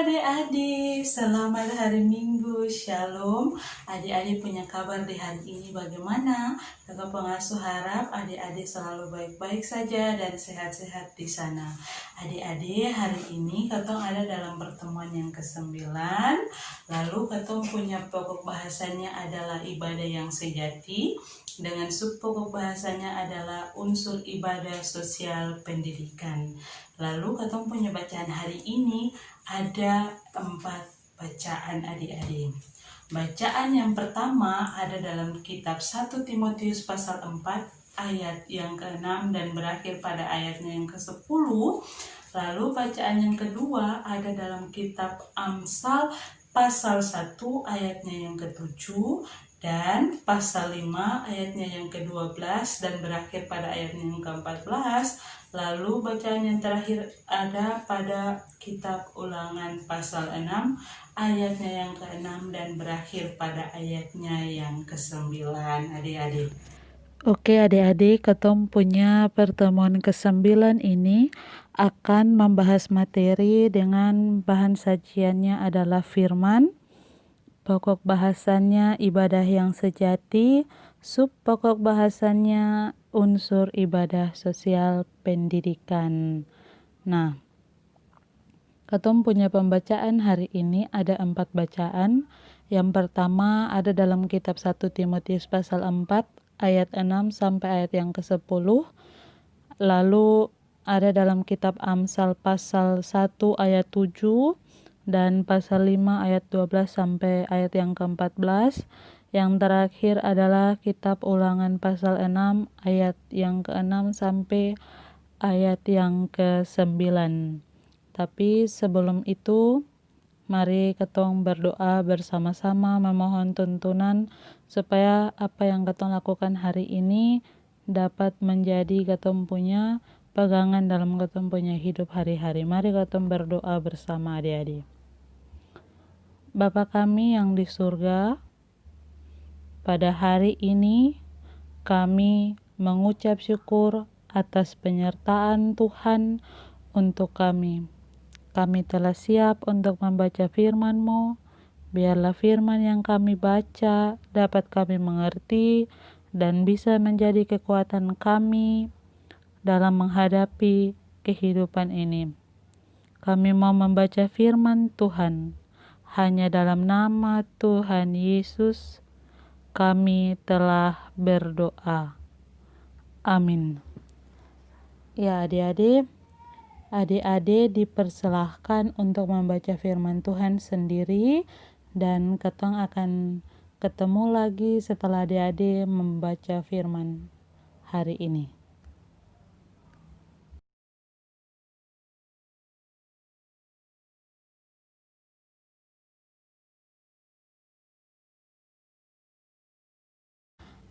adik-adik, selamat hari Minggu, Shalom. Adik-adik punya kabar di hari ini bagaimana? Kakak pengasuh harap adik-adik selalu baik-baik saja dan sehat-sehat di sana. Adik-adik, hari ini Katong ada dalam pertemuan yang ke-9. Lalu Katong punya pokok bahasanya adalah ibadah yang sejati. Dengan subpokok bahasanya adalah unsur ibadah sosial pendidikan. Lalu Katong punya bacaan hari ini ada 4 bacaan adik-adik. Bacaan yang pertama ada dalam kitab 1 Timotius pasal 4 ayat yang ke-6 dan berakhir pada ayatnya yang ke-10. Lalu bacaan yang kedua ada dalam kitab Amsal pasal 1 ayatnya yang ke-7 dan pasal 5 ayatnya yang ke-12 dan berakhir pada ayatnya yang ke-14. Lalu bacaan yang terakhir ada pada kitab Ulangan pasal 6 ayatnya yang ke-6 dan berakhir pada ayatnya yang ke-9 adik-adik. Oke adik-adik, Katong punya pertemuan ke-9 ini akan membahas materi dengan bahan sajiannya adalah firman, pokok bahasannya ibadah yang sejati, sub pokok bahasannya unsur ibadah sosial pendidikan. Nah, Katong punya pembacaan hari ini ada 4 bacaan. Yang pertama ada dalam kitab 1 Timotius pasal 4 ayat 6 sampai ayat yang ke-10. Lalu ada dalam kitab Amsal pasal 1 ayat 7 dan pasal 5 ayat 12 sampai ayat yang ke-14. Yang terakhir adalah kitab Ulangan pasal 6 ayat yang ke-6 sampai ayat yang ke-9. Tapi sebelum itu, mari Katong berdoa bersama-sama memohon tuntunan supaya apa yang Katong lakukan hari ini dapat menjadi Katong punya pegangan dalam Katong punya hidup hari-hari. Mari Katong berdoa bersama adik-adik. Bapa kami yang di surga, pada hari ini kami mengucap syukur atas penyertaan Tuhan untuk kami. Kami telah siap untuk membaca firman-Mu. Biarlah firman yang kami baca dapat kami mengerti dan bisa menjadi kekuatan kami dalam menghadapi kehidupan ini. Kami mau membaca firman Tuhan. Hanya dalam nama Tuhan Yesus kami telah berdoa. Amin. Ya adik-adik, dipersilahkan untuk membaca firman Tuhan sendiri dan Katong akan ketemu lagi setelah adik-adik membaca firman hari ini.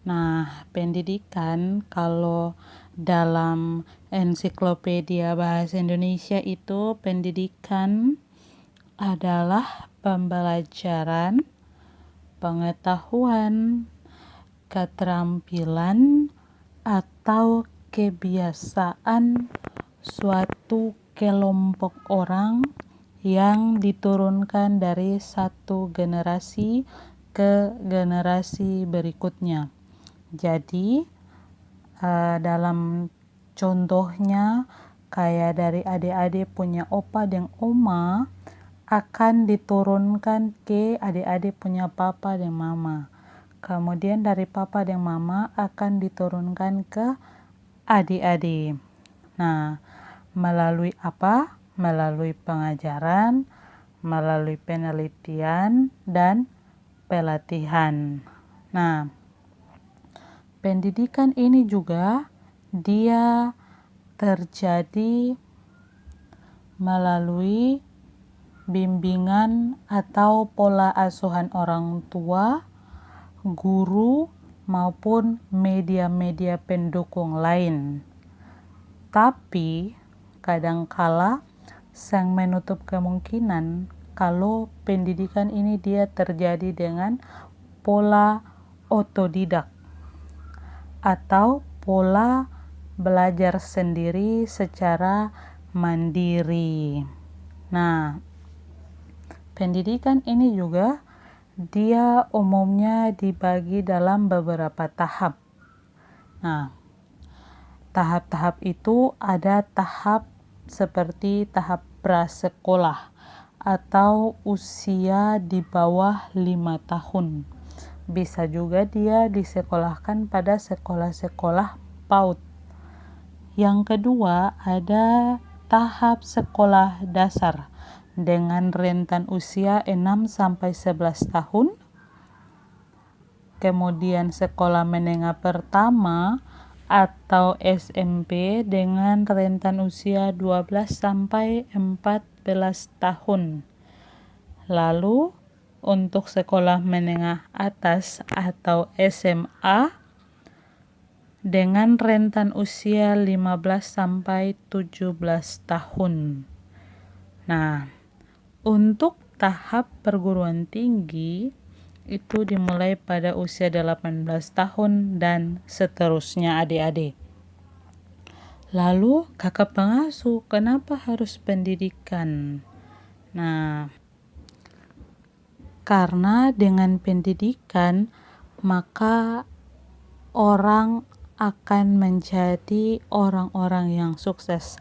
Nah, pendidikan kalau dalam ensiklopedia bahasa Indonesia itu pendidikan adalah pembelajaran, pengetahuan, keterampilan, atau kebiasaan suatu kelompok orang yang diturunkan dari satu generasi ke generasi berikutnya. Jadi dalam contohnya kayak dari adik-adik punya opa dan oma akan diturunkan ke adik-adik punya papa dan mama. Kemudian dari papa dan mama akan diturunkan ke adik-adik. Nah, melalui apa? Melalui pengajaran, melalui penelitian, dan pelatihan. Nah, pendidikan ini juga dia terjadi melalui bimbingan atau pola asuhan orang tua, guru, maupun media-media pendukung lain. Tapi kadangkala sang menutup kemungkinan kalau pendidikan ini dia terjadi dengan pola otodidak atau pola belajar sendiri secara mandiri. Nah, pendidikan ini juga dia umumnya dibagi dalam beberapa tahap. Nah, tahap-tahap itu ada tahap seperti tahap prasekolah atau usia di bawah 5 tahun. Bisa juga dia disekolahkan pada sekolah-sekolah PAUD. Yang kedua ada tahap sekolah dasar dengan rentan usia 6-11 tahun. Kemudian sekolah menengah pertama atau SMP dengan rentan usia 12-14 tahun. Lalu untuk sekolah menengah atas atau SMA dengan rentan usia 15-17 tahun. Nah, untuk tahap perguruan tinggi itu dimulai pada usia 18 tahun dan seterusnya adik-adik. Lalu kakak pengasuh, kenapa harus pendidikan? Nah, karena dengan pendidikan maka orang akan menjadi orang-orang yang sukses,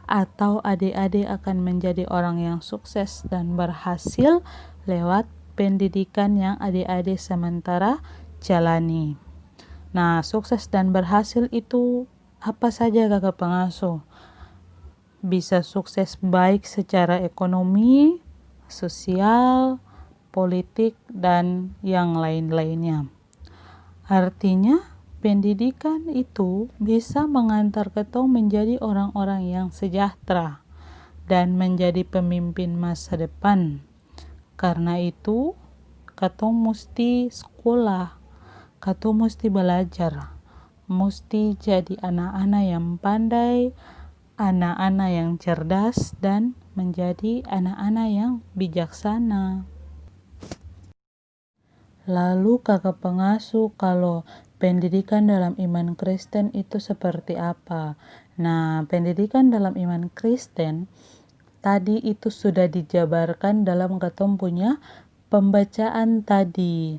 atau adik-adik akan menjadi orang yang sukses dan berhasil lewat pendidikan yang adik-adik sementara jalani. Nah, sukses dan berhasil itu apa saja kakak pengasuh? Bisa sukses baik secara ekonomi, sosial, politik, dan yang lain-lainnya. Artinya, pendidikan itu bisa mengantar ketong menjadi orang-orang yang sejahtera dan menjadi pemimpin masa depan. Karena itu, ketong mesti sekolah, ketong mesti belajar, mesti jadi anak-anak yang pandai, anak-anak yang cerdas, dan menjadi anak-anak yang bijaksana. Lalu kakak pengasuh, kalau pendidikan dalam iman Kristen itu seperti apa? Nah, pendidikan dalam iman Kristen tadi itu sudah dijabarkan dalam ketong punya pembacaan tadi.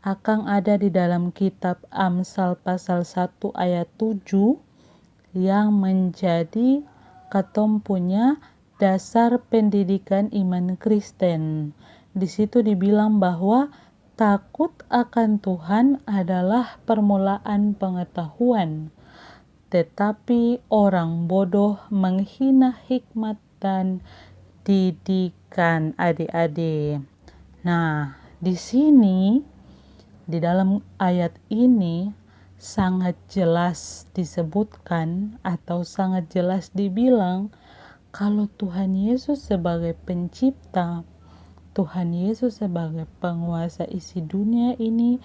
Akan ada di dalam kitab Amsal pasal 1 ayat 7 yang menjadi ketong punya dasar pendidikan iman Kristen. Di situ dibilang bahwa takut akan Tuhan adalah permulaan pengetahuan, tetapi orang bodoh menghina hikmat dan didikan adik-adik. Nah, di sini, di dalam ayat ini, sangat jelas disebutkan atau sangat jelas dibilang kalau Tuhan Yesus sebagai pencipta, Tuhan Yesus sebagai penguasa isi dunia ini,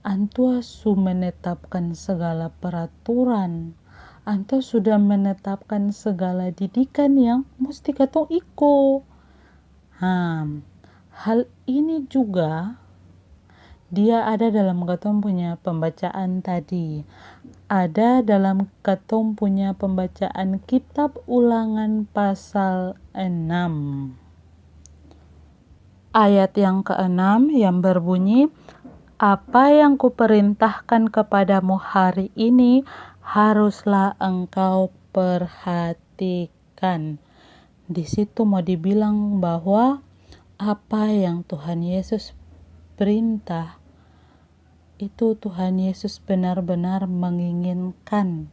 Antua su menetapkan segala peraturan, Antua sudah menetapkan segala didikan yang mesti katong iko. Hal ini juga dia ada dalam katong punya pembacaan tadi. Ada dalam katong punya pembacaan kitab Ulangan pasal 6. Ayat yang ke-6 yang berbunyi, apa yang kuperintahkan kepadamu hari ini haruslah engkau perhatikan. Di situ mau dibilang bahwa apa yang Tuhan Yesus perintah itu Tuhan Yesus benar-benar menginginkan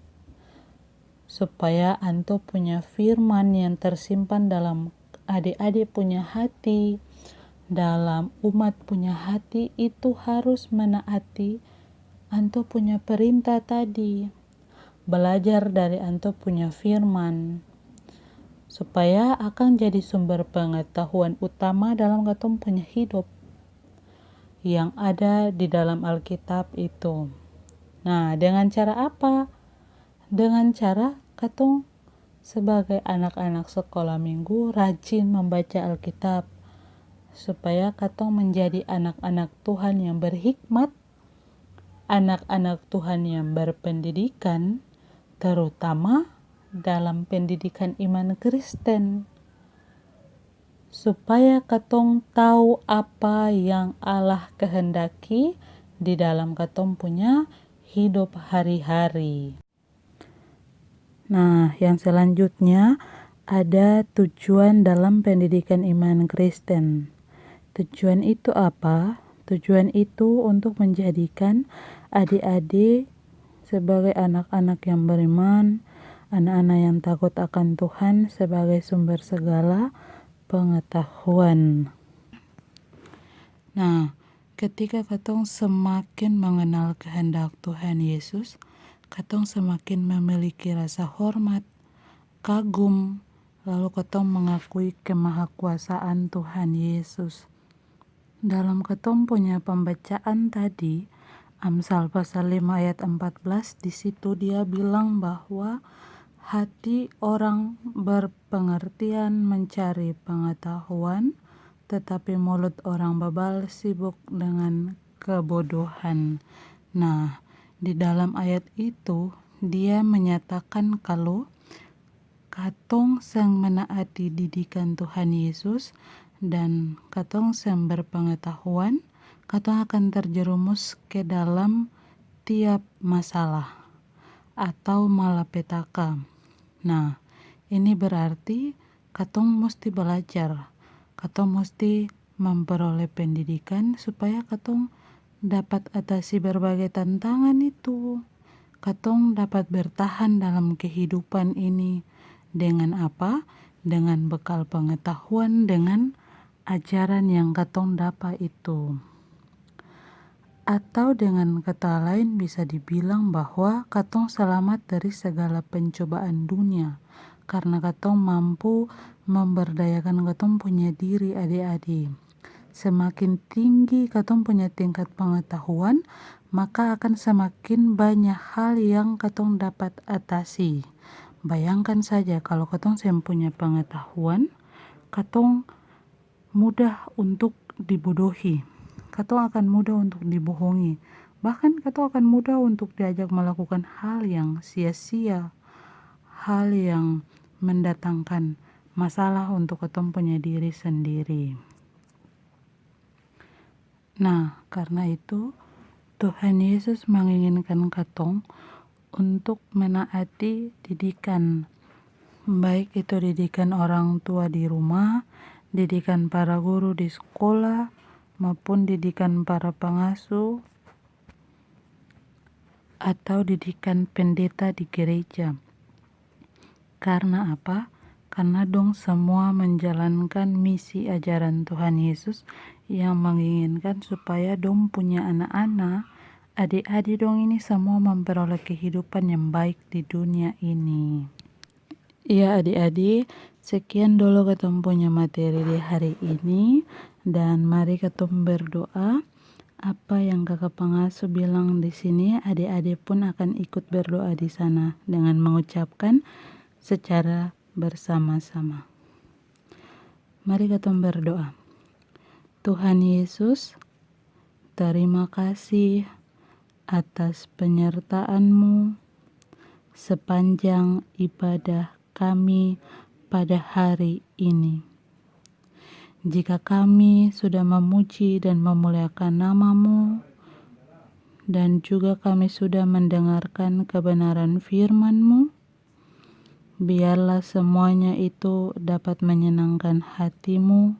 supaya anto punya firman yang tersimpan dalam adik-adik punya hati, dalam umat punya hati itu harus menaati anto punya perintah tadi. Belajar dari anto punya firman supaya akan jadi sumber pengetahuan utama dalam katong punya hidup yang ada di dalam Alkitab itu. Nah, dengan cara apa? Dengan cara katong sebagai anak-anak sekolah minggu rajin membaca Alkitab supaya katong menjadi anak-anak Tuhan yang berhikmat, anak-anak Tuhan yang berpendidikan, terutama dalam pendidikan iman Kristen, supaya katong tahu apa yang Allah kehendaki di dalam katong punya hidup hari-hari. Nah, yang selanjutnya ada tujuan dalam pendidikan iman Kristen. Tujuan itu apa? Tujuan itu untuk menjadikan adik-adik sebagai anak-anak yang beriman, anak-anak yang takut akan Tuhan sebagai sumber segala pengetahuan. Nah, ketika katong semakin mengenal kehendak Tuhan Yesus, katong semakin memiliki rasa hormat, kagum, lalu katong mengakui kemahakuasaan Tuhan Yesus. Dalam katong punya pembacaan tadi, Amsal pasal 5 ayat 14, di situ dia bilang bahwa hati orang berpengertian mencari pengetahuan, tetapi mulut orang bebal sibuk dengan kebodohan. Nah, di dalam ayat itu dia menyatakan kalau katong sang menaati didikan Tuhan Yesus dan katong sang berpengetahuan, katong akan terjerumus ke dalam tiap masalah atau malapetaka. Nah, ini berarti katong mesti belajar, katong mesti memperoleh pendidikan supaya katong dapat atasi berbagai tantangan itu. Katong dapat bertahan dalam kehidupan ini dengan apa? Dengan bekal pengetahuan, dengan ajaran yang katong dapat itu. Atau dengan kata lain bisa dibilang bahwa katong selamat dari segala pencobaan dunia karena katong mampu memberdayakan katong punya diri adik-adik. Semakin tinggi katong punya tingkat pengetahuan, maka akan semakin banyak hal yang katong dapat atasi. Bayangkan saja kalau katong punya pengetahuan, katong mudah untuk dibodohi. Katong akan mudah untuk dibohongi. Bahkan katong akan mudah untuk diajak melakukan hal yang sia-sia, hal yang mendatangkan masalah untuk katong punya diri sendiri. Nah, karena itu Tuhan Yesus menginginkan katong untuk menaati didikan, baik itu didikan orang tua di rumah, didikan para guru di sekolah, maupun didikan para pengasuh atau didikan pendeta di gereja. Karena apa? Karena dong semua menjalankan misi ajaran Tuhan Yesus yang menginginkan supaya dong punya anak-anak, adik-adik dong ini semua memperoleh kehidupan yang baik di dunia ini. Ya adik-adik, sekian dulu katong punya materi di hari ini, dan mari katong berdoa. Apa yang kakak pengasuh bilang di sini, adik-adik pun akan ikut berdoa di sana dengan mengucapkan secara bersama-sama. Mari katong berdoa. Tuhan Yesus, terima kasih atas penyertaan-Mu sepanjang ibadah kami pada hari ini. Jika kami sudah memuji dan memuliakan nama-Mu, dan juga kami sudah mendengarkan kebenaran firman-Mu, biarlah semuanya itu dapat menyenangkan hati-Mu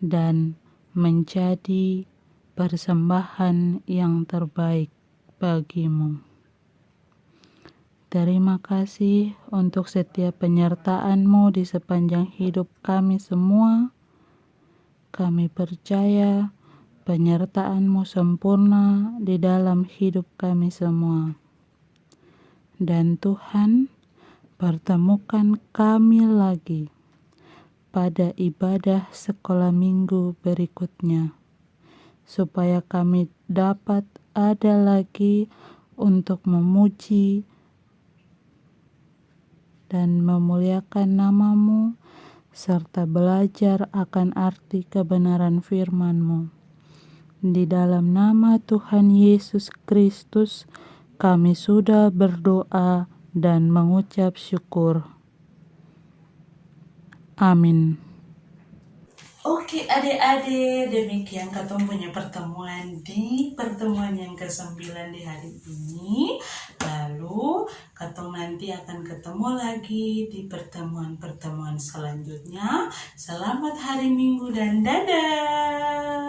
dan menjadi persembahan yang terbaik bagi-Mu. Terima kasih untuk setiap penyertaan-Mu di sepanjang hidup kami semua. Kami percaya penyertaan-Mu sempurna di dalam hidup kami semua. Dan Tuhan, pertemukan kami lagi pada ibadah sekolah minggu berikutnya, supaya kami dapat ada lagi untuk memuji dan memuliakan nama-Mu, serta belajar akan arti kebenaran firman-Mu. Di dalam nama Tuhan Yesus Kristus, kami sudah berdoa dan mengucap syukur. Amin. Oke adik-adik, demikian ketemu punya pertemuan di pertemuan yang ke-9 di hari ini. Lalu ketemu nanti akan ketemu lagi di pertemuan-pertemuan selanjutnya. Selamat hari Minggu dan dadah.